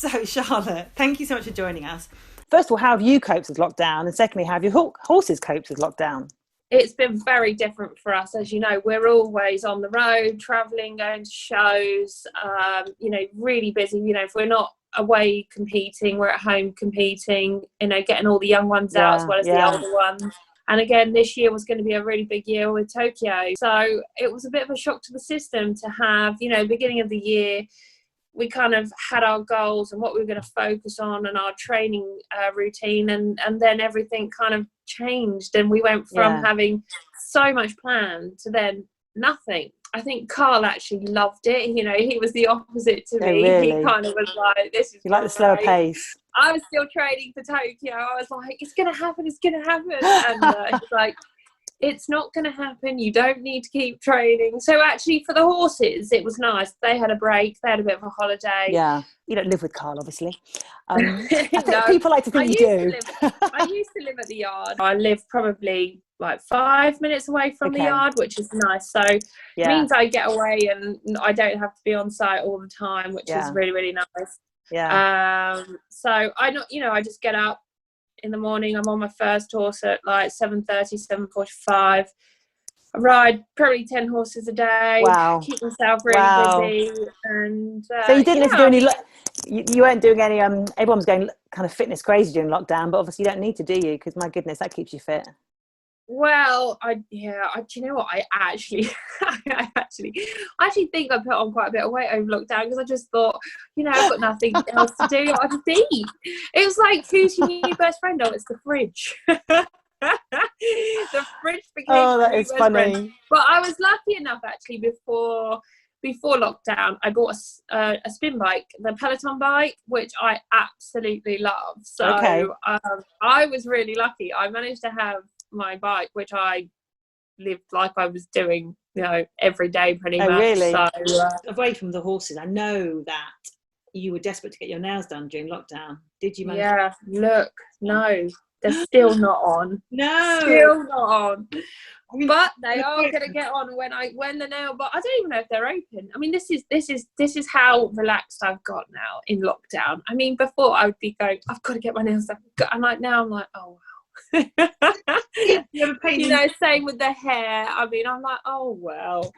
So, Charlotte, thank you so much for joining us. First of all, how have you coped with lockdown? And secondly, how have your horses coped with lockdown? It's been very different for us. As you know, we're always on the road, travelling, going to shows, really busy. If we're not away competing, we're at home competing, getting all the young ones out as well as the older ones. And again, this year was going to be a really big year with Tokyo. So it was a bit of a shock to the system to have, beginning of the year, we kind of had our goals and what we were going to focus on and our training routine. And then everything kind of changed. And we went from having so much planned to then nothing. I think Carl actually loved it. He was the opposite to me. Really? He kind of was like, this is You like the slower pace? I was still training for Tokyo. I was like, it's going to happen. And he's like, it's not going to happen. You don't need to keep training. So actually for the horses, it was nice. They had a break. They had a bit of a holiday. Yeah. You don't live with Carl, obviously. I think people like to think you do. I used to live at the yard. I live probably like 5 minutes away from the yard, which is nice. So it means I get away and I don't have to be on site all the time, which is really, really nice. Yeah. So I just get up in the morning. I'm on my first horse at like 7:30, 7:45. I ride probably 10 horses a day. Wow. Keep myself really busy. And so you didn't have to do any. You weren't doing any. Everyone was going kind of fitness crazy during lockdown, but obviously you don't need to, do you? Because my goodness, that keeps you fit. Well, do you know what? I actually think I put on quite a bit of weight over lockdown because I just thought, I've got nothing else to do. I just eat. It was like, who's your new best friend? Oh, it's the fridge. The fridge became that is funny. Friend. But I was lucky enough actually before lockdown, I bought a spin bike, the Peloton bike, which I absolutely love. So I was really lucky. I managed to have my bike, which I lived like I was doing, every day pretty much. Really? So, away from the horses, I know that you were desperate to get your nails done during lockdown. Did you manage? Yeah, look, no, they're still not on. No, still not on. But they are going to get on when the nail. But I don't even know if they're open. I mean, this is how relaxed I've got now in lockdown. I mean, before I would be going, I've got to get my nails done. And now I'm like, oh wow. Same with the hair. I mean, I'm like, oh well,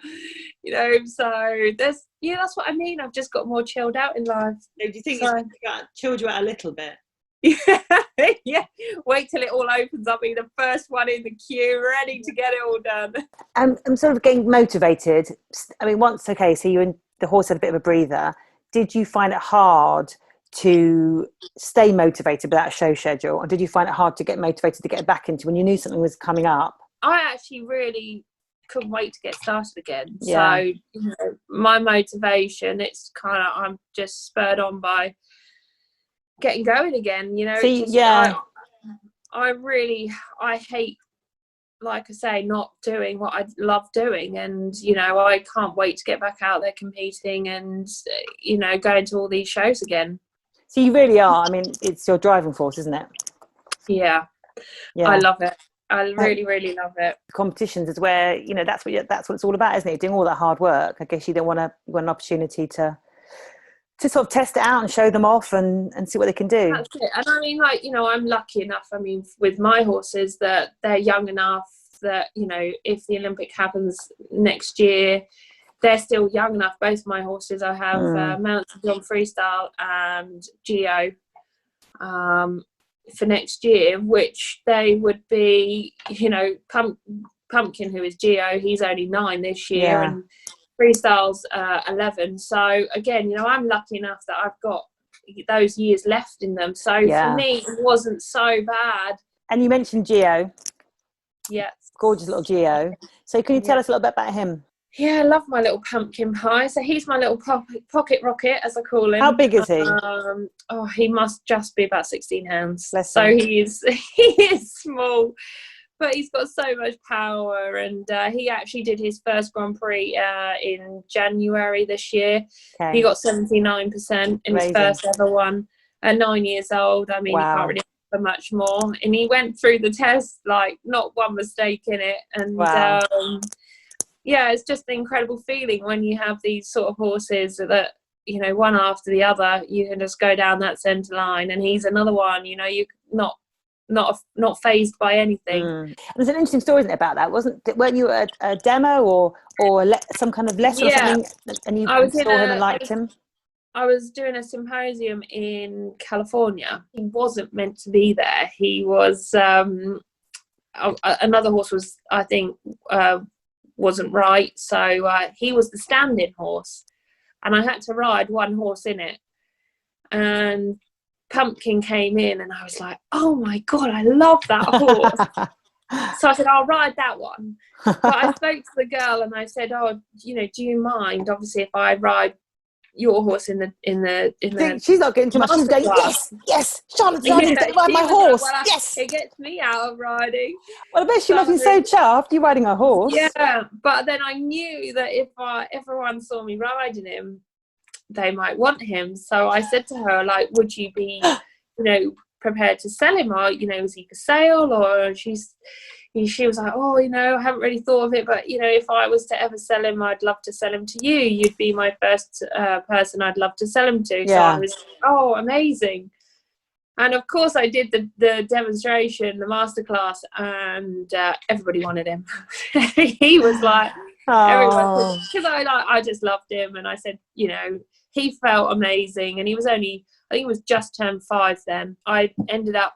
so that's what I mean. I've just got more chilled out in life. Do you think it's chilled you out a little bit? Yeah, wait till it all opens. I'll be the first one in the queue, ready to get it all done. I'm sort of getting motivated. I mean, so you and the horse had a bit of a breather. Did you find it hard to stay motivated without a show schedule, or did you find it hard to get motivated to get back into when you knew something was coming up? I actually really couldn't wait to get started again. So my motivation, it's kind of, I'm just spurred on by getting going again. I hate, like I say, not doing what I love doing, and I can't wait to get back out there competing and going to all these shows again. So you really are. I mean, it's your driving force, isn't it? Yeah. I love it. I really, really love it. Competitions is where that's what it's all about, isn't it? Doing all that hard work. I guess you want an opportunity to sort of test it out and show them off and see what they can do. That's it. And I mean, I'm lucky enough. I mean, with my horses, that they're young enough that if the Olympic happens next year, they're still young enough. Both my horses, I have Mountain John Freestyle and Geo for next year, which they would be, Pumpkin, who is Geo, he's only 9 this year, and Freestyle's 11. So again, I'm lucky enough that I've got those years left in them. So for me, it wasn't so bad. And you mentioned Geo. Yeah. Gorgeous little Geo. So can you tell us a little bit about him? Yeah, I love my little pumpkin pie. So he's my little pocket rocket, as I call him. How big is he? He must just be about 16 hands. Bless so him. he is small, but he's got so much power. And he actually did his first Grand Prix in January this year. Okay. He got 79% in his first ever one at 9 years old. I mean, you can't really ask for much more. And he went through the test like not one mistake in it. And it's just an incredible feeling when you have these sort of horses that you know, one after the other, you can just go down that centre line, and he's another one, you know, you not phased by anything. And there's an interesting story, isn't it, about that? Weren't you at a demo or some kind of lesson or something, and you saw him and liked him? I was doing a symposium in California. He wasn't meant to be there. He was another horse was, I think, wasn't right, so he was the stand-in horse, and I had to ride one horse in it. And Pumpkin came in, and I was like, oh my god, I love that horse. So I said, I'll ride that one. But I spoke to the girl and I said, oh, you know, do you mind, obviously, if I ride your horse in the she's not getting too much. She's going, yes, Charlotte's riding my horse. Well, yes, it gets me out of riding. Well, I bet she must be so chuffed you riding a horse. Yeah, but then I knew that if everyone saw me riding him, they might want him. So I said to her, like, would you be, you know, prepared to sell him, or, you know, is he for sale? Or she was like, oh, you know, I haven't really thought of it, but, you know, if I was to ever sell him, I'd love to sell him to you. You'd be my first person I'd love to sell him to. So I was, oh, amazing. And of course I did the demonstration, the masterclass, and everybody wanted him. He was like, everyone, because I just loved him, and I said, you know, he felt amazing, and he was only, I think he was just turned 5 then. I ended up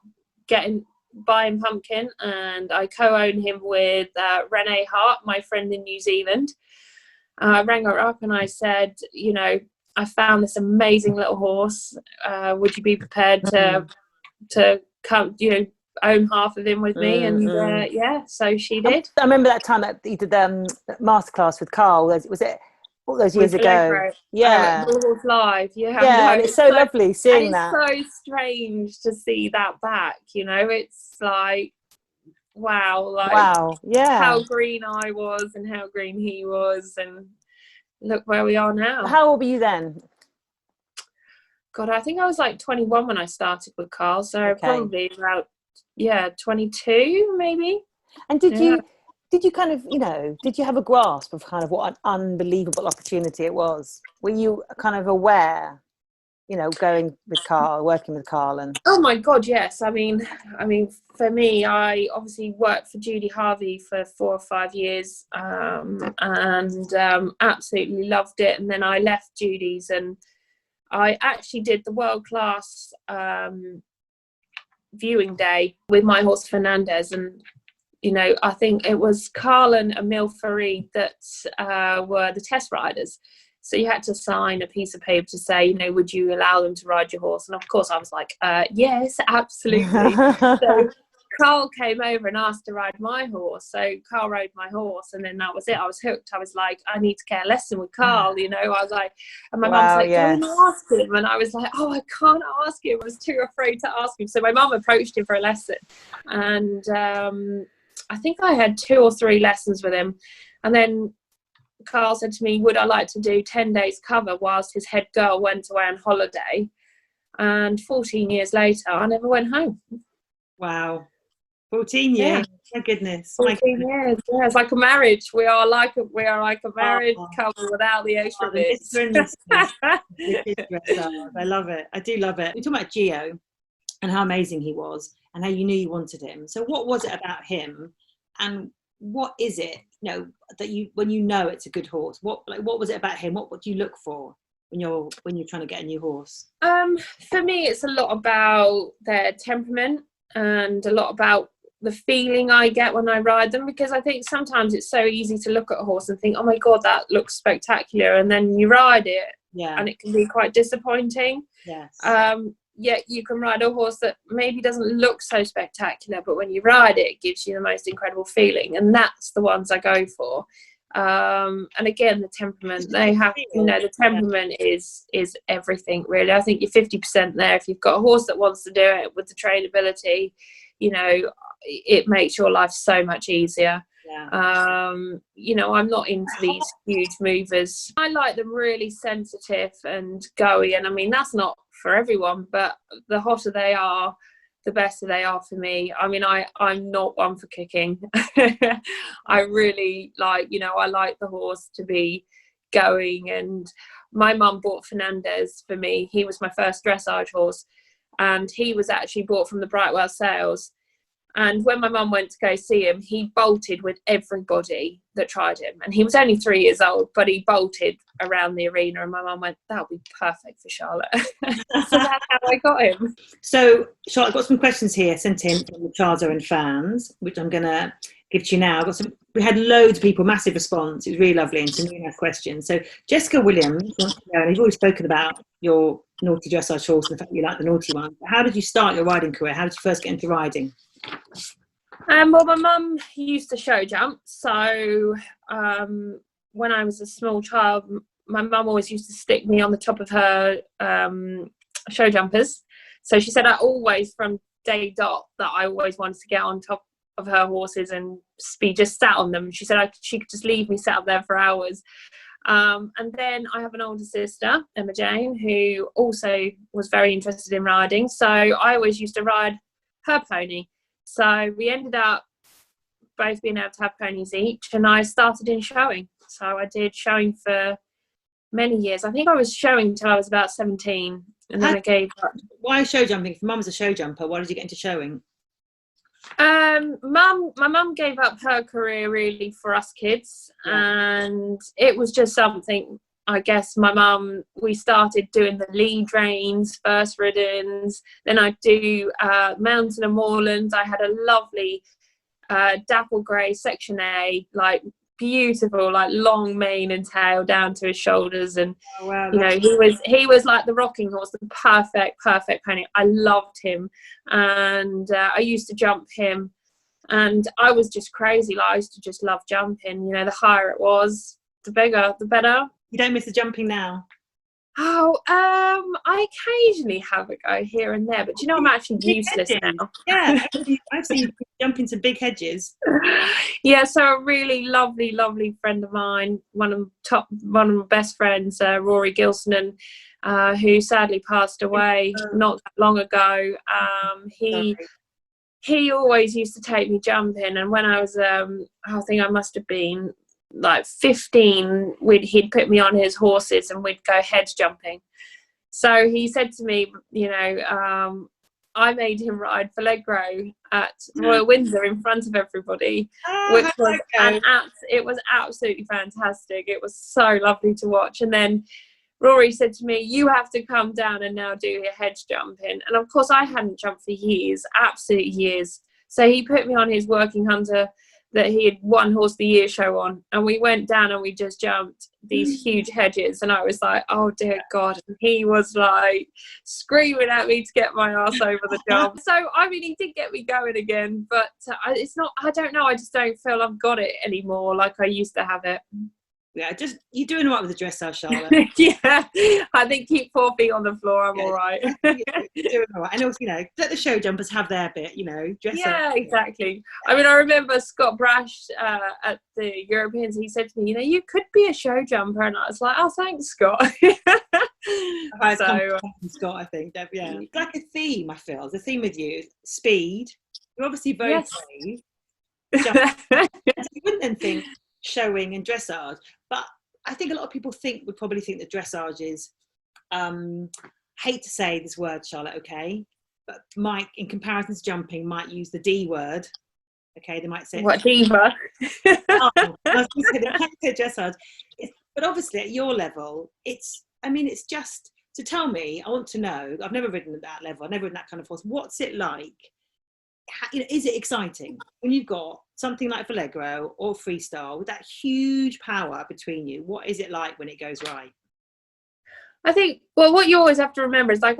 buying Pumpkin, and I co-own him with Renee Hart, my friend in New Zealand. I rang her up and I said, you know, I found this amazing little horse. Would you be prepared to come, you know, own half of him with me? And so she did. I remember that time that you did the masterclass with Carl. Was it all those years ago? Valegro. Yeah, live. Yeah, no, and it's so lovely seeing that. It's so strange to see that back. You know, it's like, wow, how green I was and how green he was, and look where we are now. How old were you then? God, I think I was like 21 when I started with Carl, so probably about 22 maybe. And did you kind of, you know, did you have a grasp of kind of what an unbelievable opportunity it was? Were you kind of aware, you know, going with Carl, working with Carl? And oh my God, yes. I mean, for me, I obviously worked for Judy Harvey for 4 or 5 years, and absolutely loved it. And then I left Judy's, and I actually did the world class viewing day with my horse Fernandez, and you know, I think it was Carl and Emil Farid that were the test riders. So you had to sign a piece of paper to say, you know, would you allow them to ride your horse? And of course I was like, yes, absolutely. So Carl came over and asked to ride my horse. So Carl rode my horse, and then that was it. I was hooked. I was like, I need to get a lesson with Carl, you know. I was like, and my mum was like, go and ask him. And I was like, oh, I can't ask him. I was too afraid to ask him. So my mum approached him for a lesson. And I think I had 2 or 3 lessons with him. And then Carl said to me, would I like to do 10 days cover whilst his head girl went away on holiday? And 14 years later, I never went home. Wow. 14 years. My goodness. 14 years. Yeah, it's like a marriage. We are like a marriage couple without the extra bits. I love it. I do love it. We're talking about Gio and how amazing he was and how you knew you wanted him. So what was it about him, and what is it, you know, that you, when you know it's a good horse, what was it about him? What do you look for when you're trying to get a new horse? For me, it's a lot about their temperament and a lot about the feeling I get when I ride them, because I think sometimes it's so easy to look at a horse and think, oh my God, that looks spectacular, and then you ride it and it can be quite disappointing. Yet you can ride a horse that maybe doesn't look so spectacular, but when you ride it, it gives you the most incredible feeling, and that's the ones I go for. And again, the temperament, they have, you know, the temperament is everything really. I think you're 50% there. If you've got a horse that wants to do it with the trainability, you know, it makes your life so much easier. You know, I'm not into these huge movers. I like them really sensitive and goey, and I mean, that's not for everyone, but the hotter they are, the better they are for me. I mean, I'm not one for kicking. I really like, you know, I like the horse to be going. And my mum bought Fernandez for me. He was my first dressage horse, and he was actually bought from the Brightwell sales. And when my mum went to go see him, he bolted with everybody that tried him. And he was only 3 years old, but he bolted around the arena. And my mum went, that'll be perfect for Charlotte. So that's how I got him. So, Charlotte, I've got some questions here sent in from the Charles Owen fans, which I'm going to give to you now. We had loads of people, massive response. It was really lovely, and some really nice questions. So, Jessica Williams wants to know, and you've always spoken about your naughty dressage horse and the fact that you like the naughty one. But how did you start your riding career? How did you first get into riding? Well, my mum used to show jump. So when I was a small child, my mum always used to stick me on the top of her show jumpers. So she said I always, from day dot, that I always wanted to get on top of her horses and be just sat on them. She said she could just leave me sat up there for hours. And then I have an older sister, Emma Jane, who also was very interested in riding. So I always used to ride her pony. So we ended up both being able to have ponies each, and I started in showing. So I did showing for many years. I think I was showing till I was about 17, and then I gave up. Why show jumping? If Mum's a show jumper, why did you get into showing? My mum gave up her career really for us kids, and it was just something. I guess my mum, we started doing the lead reins, first riddens, then I'd do mountain and moorlands. I had a lovely dapple grey section A, like beautiful, like long mane and tail down to his shoulders, and you know, he was like the rocking horse, the perfect pony. I loved him, and I used to jump him, and I was just crazy. Like, I used to just love jumping. You know, the higher it was, the bigger, the better. You don't miss the jumping now? Oh, I occasionally have a go here and there, but you know, I'm actually useless now. Yeah, I've seen you jump into big hedges. Yeah, so a really lovely friend of mine, one of my best friends, Rory Gilson, who sadly passed away not that long ago. He always used to take me jumping, and when I was, I think I must have been like 15, he'd put me on his horses and we'd go hedge jumping. So he said to me, you know, I made him ride Valegro at Royal Windsor in front of everybody, which was it was absolutely fantastic. It was so lovely to watch. And then Rory said to me, you have to come down and now do your hedge jumping. And of course I hadn't jumped for years, absolute years. So he put me on his working hunter that he had won Horse of the Year show on, and we went down and we just jumped these huge hedges, and I was like, oh dear God. And he was like screaming at me to get my ass over the jump. So I mean, he did get me going again, but it's not, I don't know, I just don't feel I've got it anymore like I used to have it. Yeah, just you're doing all right with the dressage, Charlotte. Yeah, I think keep 4 feet on the floor, I'm all right. You're doing all right. And also, you know, let the show jumpers have their bit, you know. Yeah, exactly. I mean, I remember Scott Brash at the Europeans, he said to me, you know, you could be a show jumper. And I was like, oh, thanks, Scott. Scott, I think. Yeah. It's like a theme, I feel. The theme with you, speed. You're obviously very brave. You wouldn't then think showing and dressage, but I think a lot of people would probably think that dressage is, hate to say this word, Charlotte, okay, but might, in comparison to jumping, might use the D word. Okay, they might say what, diva? I was going to say they can't say dressage, but obviously at your level, it's just, to tell me, I want to know. I've never ridden at that level. I've never ridden that kind of horse. What's it like? Is it exciting when you've got something like Valegro or freestyle with that huge power between you? What is it like when it goes right? I think, well, what you always have to remember is, like,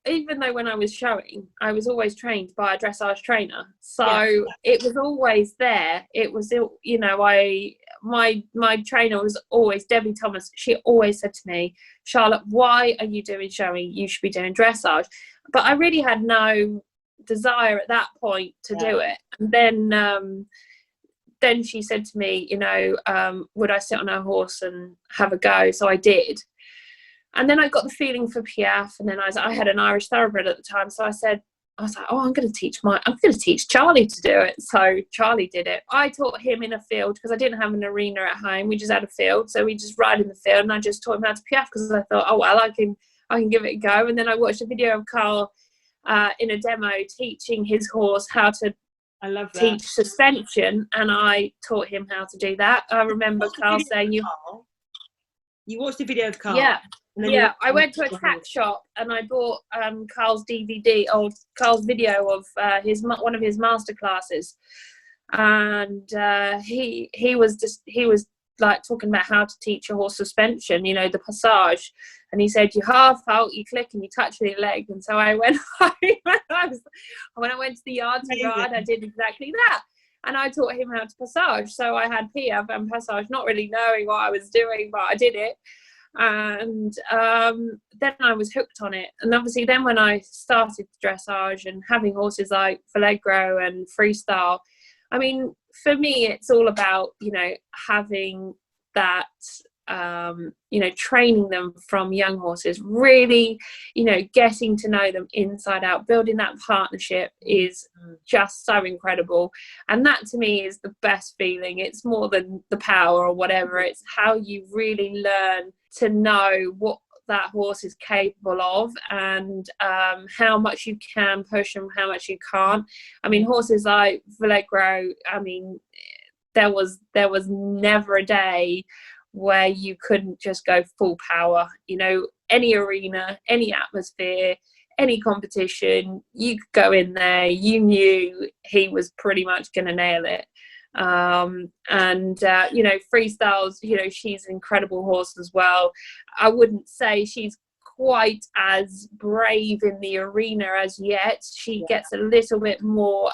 even though when I was showing, I was always trained by a dressage trainer. So it was always there. It was, you know, my trainer was always Debbie Thomas. She always said to me, Charlotte, why are you doing showing? You should be doing dressage. But I really had no desire at that point to do it. And then she said to me, you know, would I sit on her horse and have a go? So I did. And then I got the feeling for Piaffe, and then I had an Irish thoroughbred at the time, so I said, I was like, oh, I'm going to teach Charlie to do it. So Charlie did it. I taught him in a field because I didn't have an arena at home. We just had a field. So we just ride in the field, and I just taught him how to piaffe because I thought, oh, well, I can give it a go. And then I watched a video of Carl in a demo teaching his horse how to teach suspension, and I taught him how to do that. I remember Carl saying, you watched the video of Carl? Yeah. Yeah, I went to a tack shop and I bought Carl's DVD or Carl's video of one of his master classes, and he was like talking about how to teach a horse suspension, you know, the passage, and he said you half halt, you click, and you touch with your leg. And so I went home when I went to the yard to ride, I did exactly that, and I taught him how to passage. So I had piaffe and passage, not really knowing what I was doing, but I did it. And then I was hooked on it. And obviously then when I started dressage and having horses like Valegro and freestyle, I mean, for me it's all about, you know, having that you know, training them from young horses, really, you know, getting to know them inside out, building that partnership is just so incredible. And that to me is the best feeling. It's more than the power or whatever, it's how you really learn to know what that horse is capable of, and how much you can push and how much you can't. I mean, horses like Valegro, I mean, there was never a day where you couldn't just go full power. You know, any arena, any atmosphere, any competition, you could go in there, you knew he was pretty much going to nail it. You know, freestyles, you know, she's an incredible horse as well. I wouldn't say she's quite as brave in the arena as yet. She gets a little bit more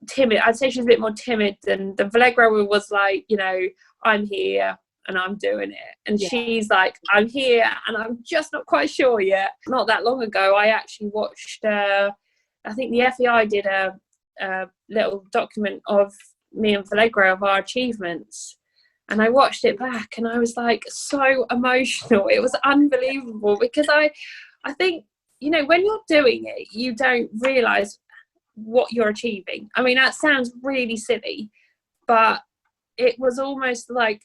timid. I'd say she's a bit more timid than the Valegro was, like, you know, I'm here and I'm doing it. And she's like, I'm here and I'm just not quite sure yet. Not that long ago, I actually watched, I think the FEI did a little document of me and Valegro of our achievements. And I watched it back and I was like so emotional. It was unbelievable because I think, you know, when you're doing it, you don't realise what you're achieving. I mean, that sounds really silly, but it was almost like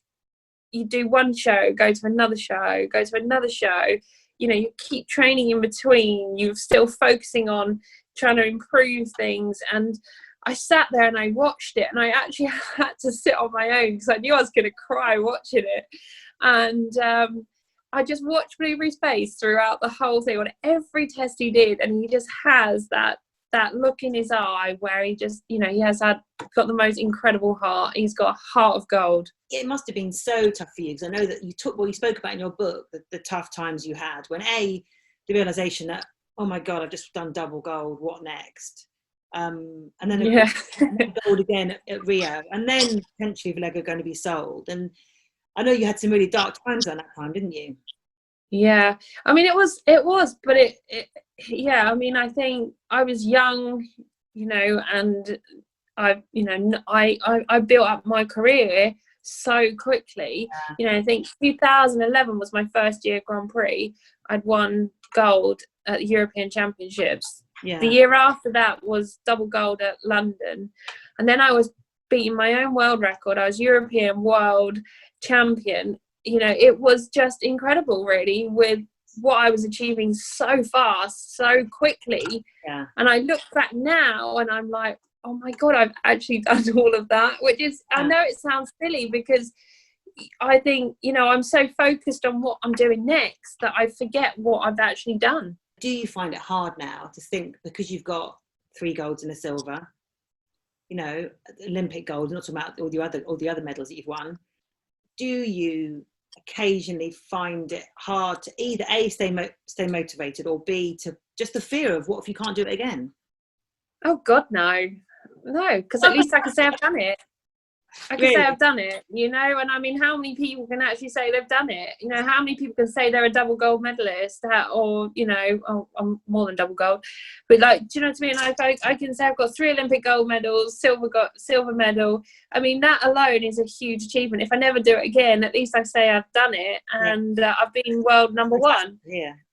you do one show, go to another show, go to another show, you know, you keep training in between, you're still focusing on trying to improve things. And I sat there and I watched it, and I actually had to sit on my own because I knew I was going to cry watching it. And I just watched Blueberry's face throughout the whole thing on every test he did, and he just has that look in his eye where he just, you know, he has got the most incredible heart. He's got a heart of gold. It must have been so tough for you, because I know that you spoke about in your book, the tough times you had when the realization that, oh my God, I've just done double gold, what next? And then gold again at Rio, and then potentially Valegro going to be sold. And I know you had some really dark times at that time, didn't you? Yeah, I mean, it was, but it yeah, I mean, I think I was young, you know, and I built up my career so quickly. You know, I think 2011 was my first year Grand Prix. I'd won gold at the European Championships. The year after that was double gold at London, and then I was beating my own world record. I was European world champion. You know, it was just incredible, really, with what I was achieving so fast, so quickly. And I look back now and I'm like, oh my God, I've actually done all of that, which is, I know it sounds silly because I think, you know, I'm so focused on what I'm doing next that I forget what I've actually done. Do you find it hard now to think, because you've got 3 golds and a silver, you know, Olympic gold, not talking about all the other medals that you've won, do you occasionally find it hard to either A, stay motivated, or B, to just the fear of what if you can't do it again? Oh God, no, because at least I can say I've done it. I can say I've done it, you know. And I mean, how many people can actually say they've done it? You know, how many people can say they're a double gold medalist, or, you know, I'm more than double gold, but, like, do you know what I mean? I can say I've got 3 Olympic gold medals, silver medal. I mean, that alone is a huge achievement. If I never do it again, at least I say I've done it, and I've been world number 1.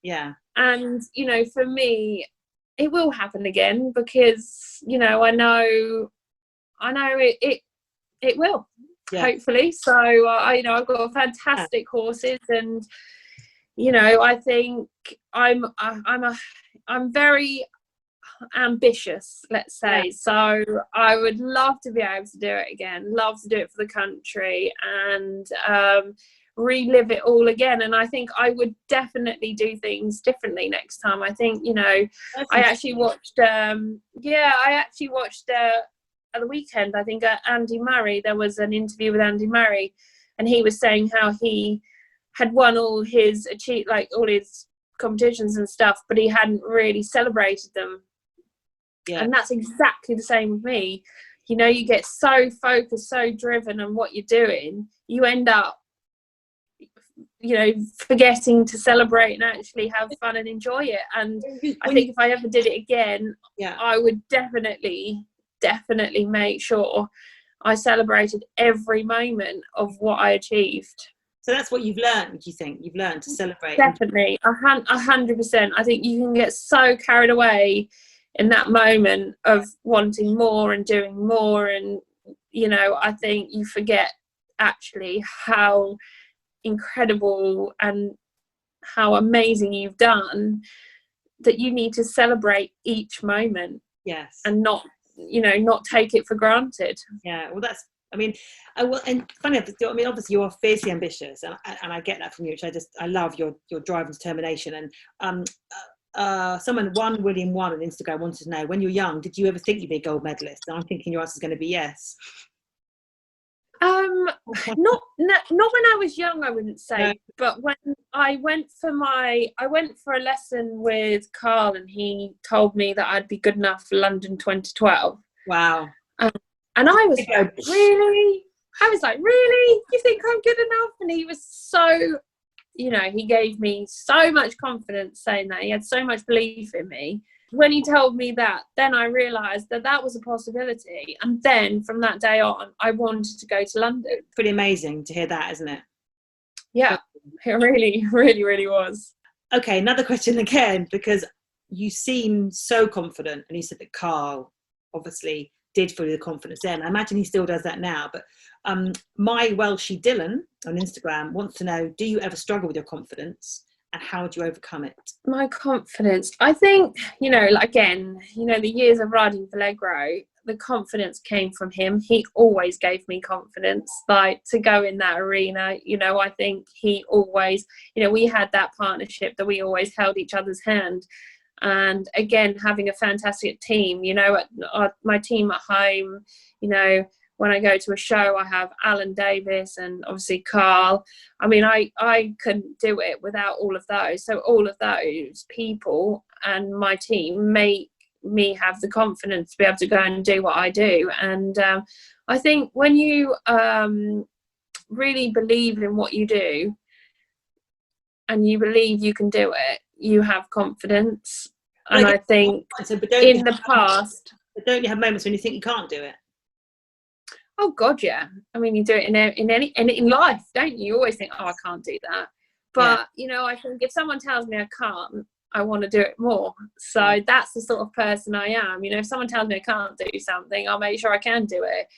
Yeah. And, you know, for me, it will happen again, because you know I know it will, hopefully. So you know, I've got fantastic horses, and you know, I think I'm very ambitious, let's say. So I would love to be able to do it again, love to do it for the country, and relive it all again. And I think I would definitely do things differently next time. I think, you know, I actually watched at the weekend, I think, Andy Murray, there was an interview with Andy Murray, and he was saying how he had won all his competitions and stuff, but he hadn't really celebrated them. And that's exactly the same with me. You know, you get so focused, so driven on what you're doing, you end up, you know, forgetting to celebrate and actually have fun and enjoy it. And I think if I ever did it again, I would definitely make sure I celebrated every moment of what I achieved. So that's what you've learned, do you think? You've learned to celebrate? Definitely, 100%. I think you can get so carried away in that moment of wanting more and doing more, and you know, I think you forget actually how incredible and how amazing you've done, that you need to celebrate each moment. And not take it for granted. Well, that's, I mean, and funny, I mean, obviously you are fiercely ambitious, and I get that from you, which I love your drive and determination. And William one on Instagram wanted to know, when you're young, did you ever think you'd be a gold medalist? And I'm thinking your answer is going to be yes. Not when I was young, I wouldn't say. No. But when I went for a lesson with Carl, and he told me that I'd be good enough for London 2012. Wow. And I was like, really? I was like, really? You think I'm good enough? And he was so, you know, he gave me so much confidence saying that. He had so much belief in me. When he told me that, then I realised that was a possibility. And then from that day on, I wanted to go to London. Pretty amazing to hear that, isn't it? Yeah, it really, really, really was. Okay, another question again, because you seem so confident, and you said that Carl obviously did for you the confidence then. I imagine he still does that now. But my Welshie Dylan on Instagram wants to know, do you ever struggle with your confidence? And how do you overcome it? My confidence, I think, you know, again, you know, the years of riding Valegro, the confidence came from him. He always gave me confidence, like, to go in that arena. You know, I think he always, you know, we had that partnership that we always held each other's hand. And again, having a fantastic team, you know, my team at home, you know, when I go to a show, I have Alan Davis and obviously Carl. I mean, I couldn't do it without all of those. So all of those people and my team make me have the confidence to be able to go and do what I do. And I think when you really believe in what you do, and you believe you can do it, you have confidence. And I think in the past... But don't you have moments when you think you can't do it? Oh God, yeah. I mean, you do it in life, don't you? You always think, oh, I can't do that. But you know, I think if someone tells me I can't, I want to do it more. So that's the sort of person I am. You know, if someone tells me I can't do something, I'll make sure I can do it.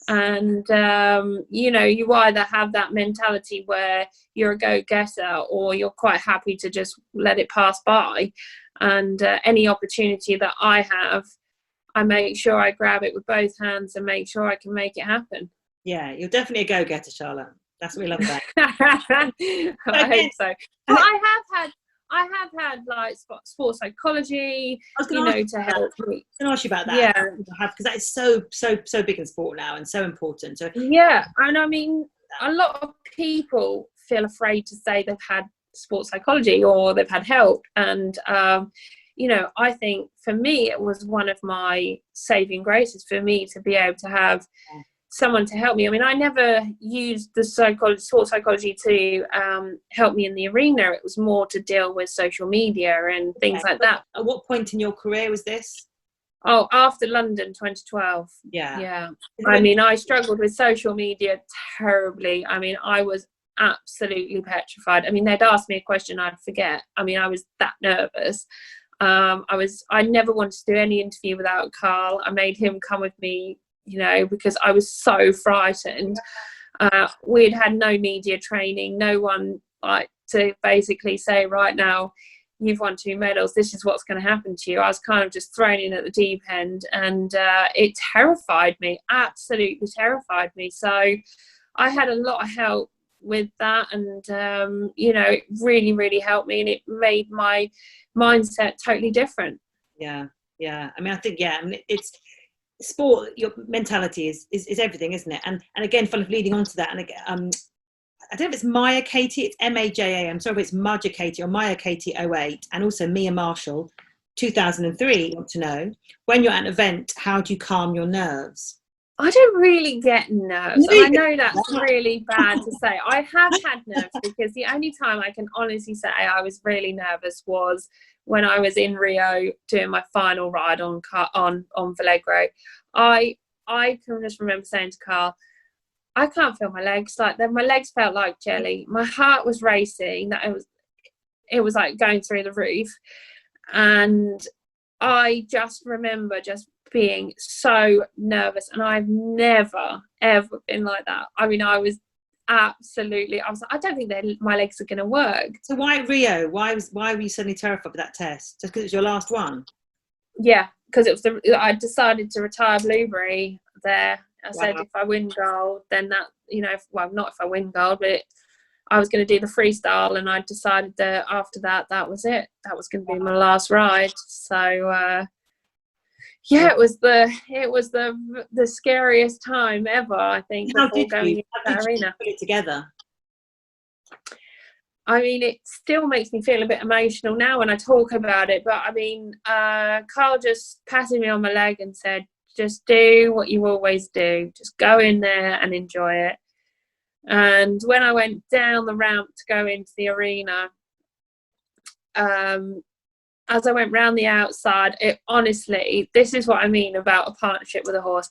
And you know, you either have that mentality where you're a go-getter, or you're quite happy to just let it pass by. And any opportunity that I have, I make sure I grab it with both hands and make sure I can make it happen. Yeah, you're definitely a go-getter, Charlotte. That's what we love about it. I hope so. And I have had like sports psychology, you know, to help me. I was going to ask you about that. Yeah, because that is so big in sport now, and so important. So yeah, and I mean, a lot of people feel afraid to say they've had sports psychology or they've had help, and you know, I think for me it was one of my saving graces for me to be able to have someone to help me. I mean, I never used the sports psychology to help me in the arena. It was more to deal with social media and things like that. At what point in your career was this? Oh, after London 2012. Yeah. I mean, I struggled with social media terribly. I mean, I was absolutely petrified. I mean, they'd ask me a question, I'd forget. I mean, I was that nervous. I never wanted to do any interview without Carl. I made him come with me, you know, because I was so frightened. We'd had no media training, no one like to basically say, right now, you've won 2 medals, this is what's going to happen to you. I was kind of just thrown in at the deep end, and it terrified me, absolutely terrified me. So I had a lot of help with that, and you know, it really, really helped me, and it made my mindset totally different. Yeah. I mean, I think, it's sport. Your mentality is everything, isn't it? And again, kind of leading on to that, and I don't know if it's Maya Katie, it's Maja. I'm sorry if it's Maja Katie or Maya Katie 08, and also Mia Marshall 2003. Want to know, when you're at an event, how do you calm your nerves? I don't really get nerves, and I know that's really bad to say. I have had nerves, because the only time I can honestly say I was really nervous was when I was in Rio doing my final ride on Valegro. I can just remember saying to Carl, I can't feel my legs. Like, then my legs felt like jelly. My heart was racing. That it was like going through the roof, and I just remember just being so nervous, and I've never ever been like that. I mean, I was like, I don't think my legs are going to work. So why Rio? Why were you suddenly terrified for that test? Just because it was your last one? Yeah, because I decided to retire Blueberry there. I said, if I win gold, then that, you know, not if I win gold, but I was going to do the freestyle, and I decided that after that was it. That was going to be my last ride. So yeah, it was the scariest time ever, I think, before going into that arena. Put it together? I mean, it still makes me feel a bit emotional now when I talk about it. But I mean, Carl just patted me on my leg and said, just do what you always do. Just go in there and enjoy it. And when I went down the ramp to go into the arena, as I went round the outside, honestly, this is what I mean about a partnership with a horse.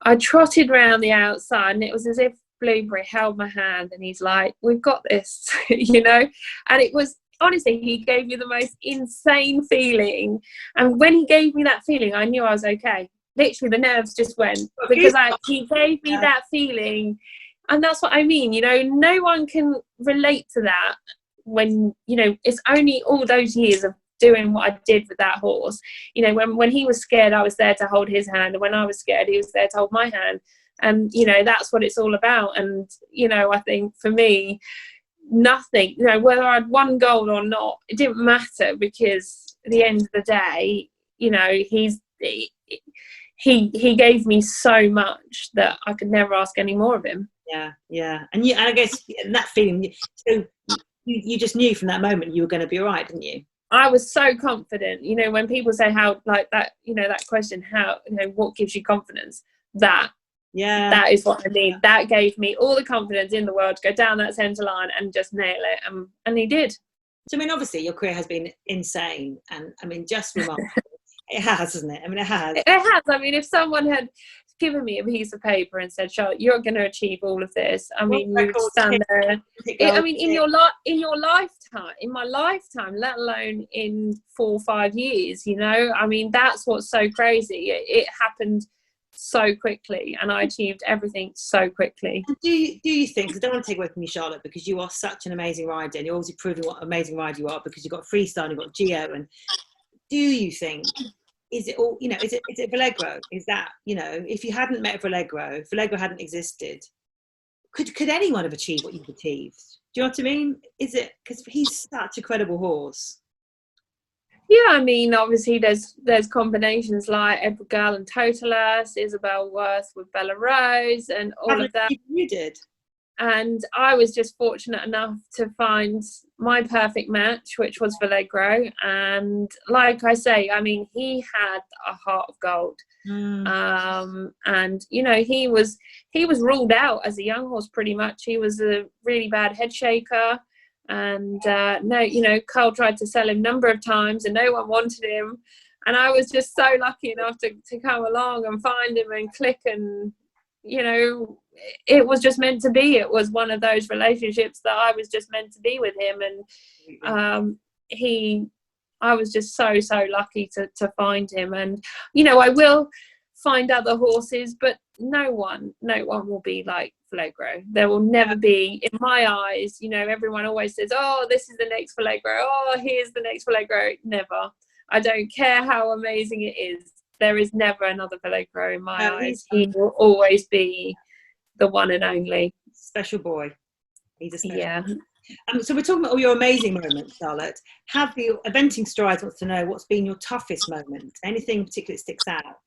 I trotted round the outside, and it was as if Blueberry held my hand, and he's like, we've got this, you know. And it was, honestly, he gave me the most insane feeling. And when he gave me that feeling, I knew I was okay. Literally, the nerves just went, because he gave me that feeling. And that's what I mean, you know, no one can relate to that when, you know, it's only all those years of doing what I did with that horse. You know, when he was scared, I was there to hold his hand, and when I was scared, he was there to hold my hand. And, you know, that's what it's all about. And, you know, I think for me, nothing, you know, whether I'd won gold or not, it didn't matter, because at the end of the day, you know, he gave me so much that I could never ask any more of him. Yeah. And I guess that feeling, so you just knew from that moment you were going to be all right, didn't you? I was so confident. You know, when people say how, like that, you know, that question, how, you know, what gives you confidence? That is what I mean. That gave me all the confidence in the world to go down that centre line and just nail it. And he did. So, I mean, obviously your career has been insane, and I mean, just remarkable. It has, hasn't it? I mean, it has. It has. I mean, if someone had given me a piece of paper and said, Charlotte, you're going to achieve all of this, I mean, you'd stand there. I mean, in your lifetime, in my lifetime, let alone in 4 or 5 years, you know, I mean, that's what's so crazy. It happened so quickly, and I achieved everything so quickly. Do you think, because I don't want to take away from you, Charlotte, because you are such an amazing rider, and you're obviously proving what an amazing rider you are, because you've got freestyle, you've got Geo, and do you think, is it all, you know, is it Valegro? Is that, you know, if you hadn't met Valegro hadn't existed, could anyone have achieved what you've achieved? Do you know what I mean? Is it because he's such a credible horse? Yeah, I mean, obviously there's combinations like Edward Girl and Totalas, Isabel Worth with Bella Rose, and all of that. You did. And I was just fortunate enough to find my perfect match, which was Valegro. And like I say, I mean, he had a heart of gold. And, you know, he was ruled out as a young horse pretty much. He was a really bad head shaker. And no, you know, Carl tried to sell him a number of times and no one wanted him. And I was just so lucky enough to come along and find him and click, and, you know, it was just meant to be. It was one of those relationships that I was just meant to be with him. And I was just so lucky to find him. And you know, I will find other horses, but no one will be like Valegro. There will never be, in my eyes. You know, everyone always says, oh, this is the next Valegro, oh, here's the next Valegro. Never. I don't care how amazing it is, there is never another Valegro in my eyes. He will always be the one and only. Special boy. He's a special boy. Yeah. So we're talking about all your amazing moments, Charlotte. Have the Eventing Strides wants to know what's been your toughest moment? Anything particularly sticks out?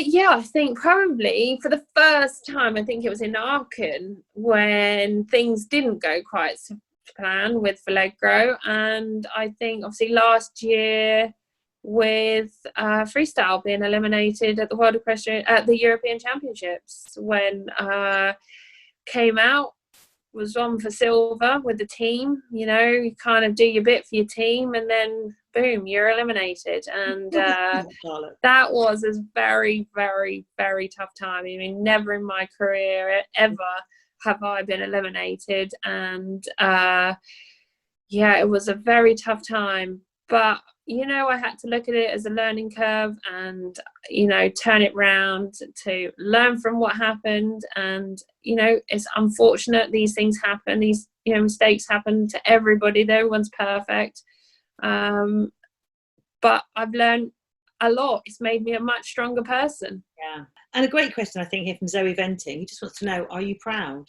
Yeah, I think probably for the first time, I think it was in Aachen when things didn't go quite to plan with Valegro, and I think obviously last year with freestyle being eliminated at the World Equestrian at the European Championships when came out, was on for silver with the team. You know, you kind of do your bit for your team and then boom, you're eliminated. And that was a very, very, very tough time. I mean, never in my career ever have I been eliminated. And yeah, it was a very tough time. But, you know, I had to look at it as a learning curve and, you know, turn it round to learn from what happened. And, you know, it's unfortunate these things happen. These, you know, mistakes happen to everybody. No one's perfect. But I've learned a lot. It's made me a much stronger person. Yeah. And a great question, I think, here from Zoe Venting. He just wants to know, are you proud?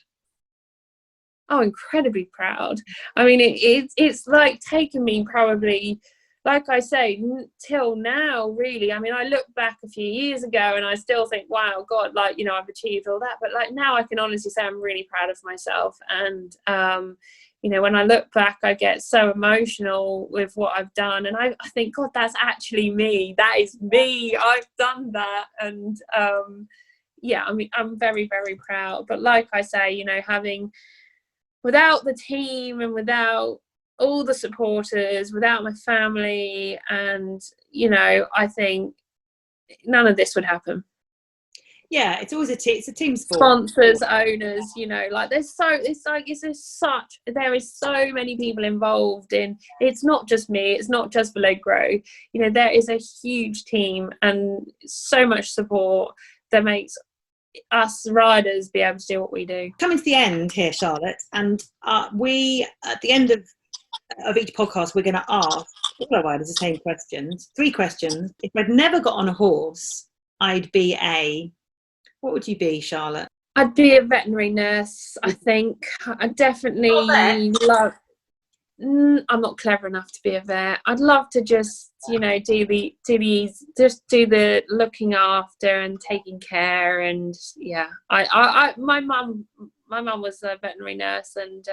Oh, incredibly proud. I mean, it's like taken me probably, like I say, till now, really. I mean, I look back a few years ago and I still think, wow, God, like, you know, I've achieved all that. But like now I can honestly say I'm really proud of myself. And, you know, when I look back, I get so emotional with what I've done. And I think, God, that's actually me. That is me. I've done that. And, yeah, I mean, I'm very, very proud. But like I say, you know, without the team and without all the supporters, without my family, and, you know, I think none of this would happen. Yeah, it's always it's a team sport. Sponsors, owners, you know, like there is so many people involved in, it's not just me, it's not just Valegro, you know, there is a huge team and so much support that makes us riders be able to do what we do. Coming to the end here, Charlotte, and we at the end of each podcast we're going to ask all our riders the same questions, 3 questions. If I'd never got on a horse, I'd be what would you be, Charlotte? I'd be a veterinary nurse, I think. I definitely love. I'm not clever enough to be a vet. I'd love to just, you know, do the looking after and taking care. And yeah, my mum was a veterinary nurse, and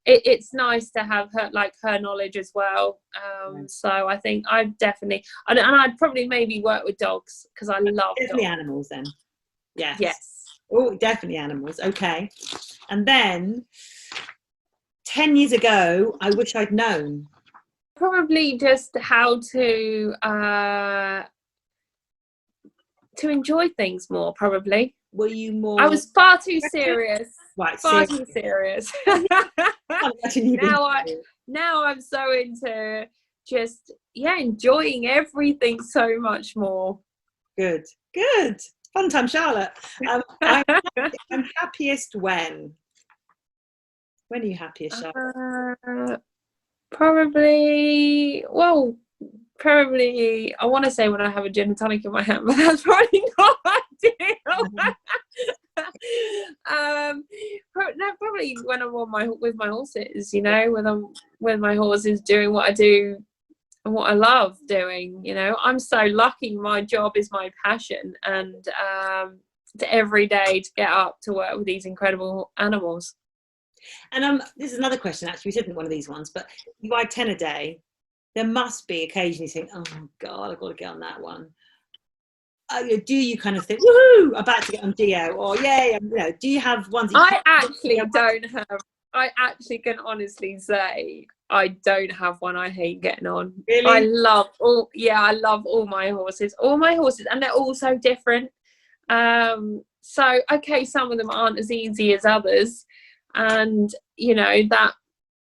it's nice to have her knowledge as well. So I think I'd definitely, and I'd probably maybe work with dogs because I love definitely dogs. Animals then. Yes. Yes. Oh, definitely animals. Okay. And then 10 years ago, I wish I'd known. Probably just how to enjoy things more, probably. Were you more... I was far too serious. Right, far too serious. Now I'm so into just, enjoying everything so much more. Good. Fun time, Charlotte. I'm happiest when? When are you happiest, Charlotte? Probably, I want to say when I have a gin and tonic in my hand, but that's probably not ideal. Probably when I'm with my horses, you know, when I'm with my horses doing what I do and what I love doing. You know, I'm so lucky. My job is my passion, and to every day to get up to work with these incredible animals. And this is another question, actually. We didn't one of these ones, but you ride 10 a day. There must be occasionally you think, oh God, I've got to get on that one. Do you kind of think, woohoo, I'm about to get on Geo, or yay, you know, do you have ones? I actually can honestly say I don't have one I hate getting on. Really? I love all my horses, and they're all so different. So okay, some of them aren't as easy as others, and you know that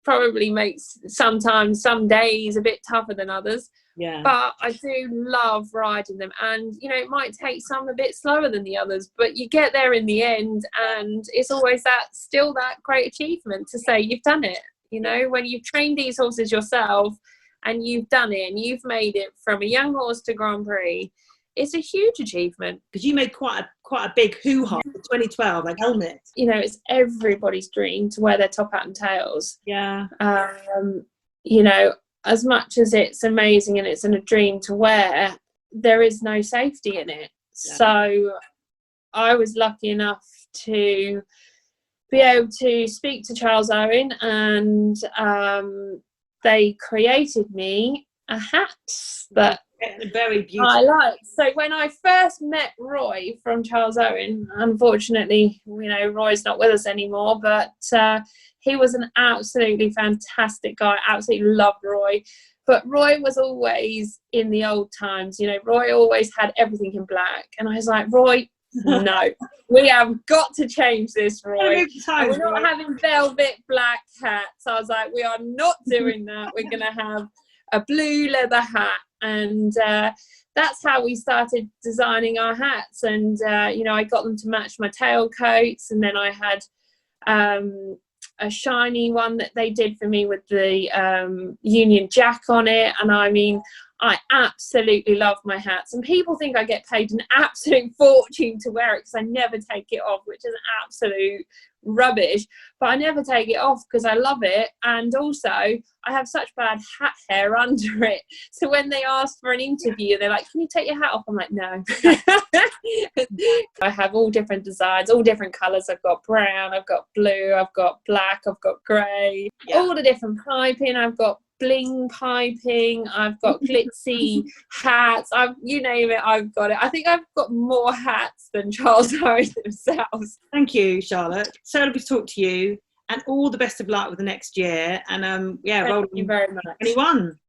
probably makes sometimes some days a bit tougher than others. Yeah. But I do love riding them, and you know, it might take some a bit slower than the others, but you get there in the end, and it's always still that great achievement to say you've done it. You know, when you've trained these horses yourself and you've done it and you've made it from a young horse to Grand Prix, it's a huge achievement. Because you made quite a big hoo-ha in 2012, like helmet. You know, it's everybody's dream to wear their top hat and tails. Yeah. You know, as much as it's amazing and it's a dream to wear, there is no safety in it. Yeah. So I was lucky enough to be able to speak to Charles Owen, and they created me a hat that very beautiful. I like. So when I first met Roy from Charles Owen, unfortunately, you know, Roy's not with us anymore, but he was an absolutely fantastic guy. Absolutely loved Roy. But Roy was always in the old times. You know, Roy always had everything in black. And I was like, Roy, no, we have got to change this, Roy. We're not having velvet black hats. I was like, we are not doing that. We're going to have a blue leather hat. And that's how we started designing our hats. And, you know, I got them to match my tailcoats. And then I had a shiny one that they did for me with the Union Jack on it. And I mean, I absolutely love my hats, and people think I get paid an absolute fortune to wear it because I never take it off, which is absolute rubbish, but I never take it off because I love it. And also I have such bad hat hair under it, so when they ask for an interview, they're like, can you take your hat off? I'm like, no. I have all different designs, all different colors. I've got brown, I've got blue, I've got black, I've got grey, all the different piping. I've got bling piping, I've got glitzy hats, you name it, I've got it. I think I've got more hats than Charles Owen themselves. Thank you, Charlotte. So lovely to talk to you, and all the best of luck with the next year. And thank you very much. 21.